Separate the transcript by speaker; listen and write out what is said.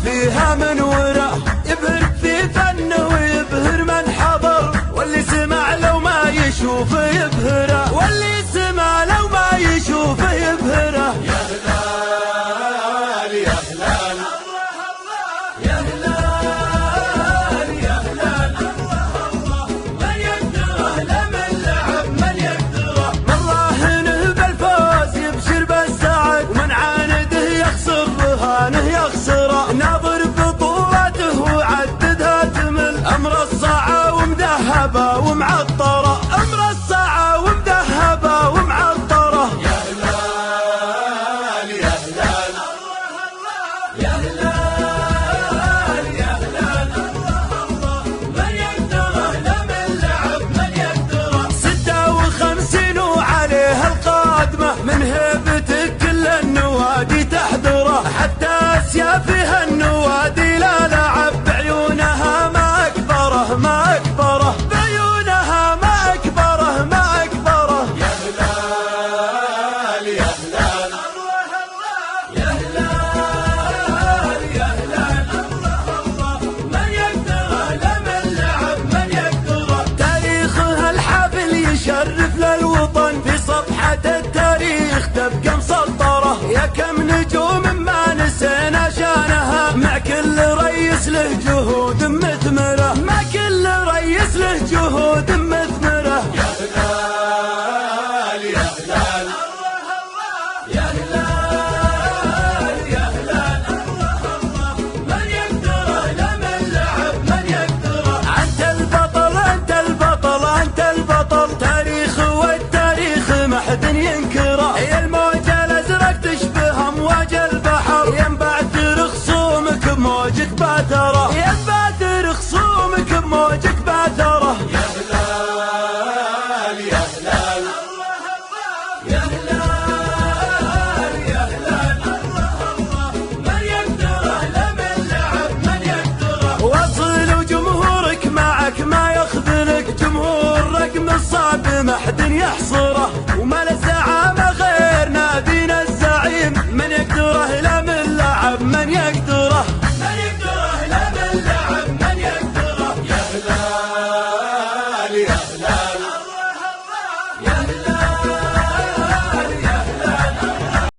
Speaker 1: فيها من وراه، يبهر في فنه ويبهر من حضر، واللي سمع لو ما يشوفه يبهره، واللي سمع لو ما يشوفه يبهره.
Speaker 2: يا هلال يا هلال
Speaker 1: يا هلال يا هلال من يقدره لمن لعب من يقدره، من راهنه بالفوز يبشر بالسعد، ومن عانده يخسر رهانه يخسره، ناظر بطولاته وعددها تمل، امر الصاعه ومذهبه ومعطره، امر الصاعه ومذهبه ومعطره.
Speaker 2: يا هلال يا هلال
Speaker 1: يا هلال يا هلال من يقدره لمن لعب من يقدره، 56 وعليه القادمة، من هيبته كل النوادي تحضره، حتى اسيافها النوادي لا لعب، بعيونها ما اكبره ما اكبره، بعيونها ما اكبره ما اكبره.
Speaker 2: يا هلال يا هلال
Speaker 1: يا هلال يا هلال من يقدره لمن لعب من يقدره، تاريخها الحافل يشرف للوطن، في صفحة التاريخ تبقى مسطرة، يا كم نجوم ما نسينا شانها، مع كل ريس له جهود مثمرة، مع كل ريس له جهود مثمرة.
Speaker 2: يا هلال يا هلال
Speaker 1: يا هلال يا هلال من يقدره لمن لعب من يقدره، انت البطل انت البطل انت البطل، تاريخ والتاريخ ما حد ينكره، يا الموج الازرق تشبه امواج البحر، ينبعثر خصومك بموجك باثره، ينبعثر خصومك بموجك باثره.
Speaker 2: يا هلال يا هلال
Speaker 1: يا هلال يا هلال من يقدره لمن لعب من يقدره، وصل جمهورك معك ما يخذلك، جمهور رقم الصعب ما حد يحصره، وما له زعامه غير نادينا الزعيم، من يقدره لمن لعب من يقدره.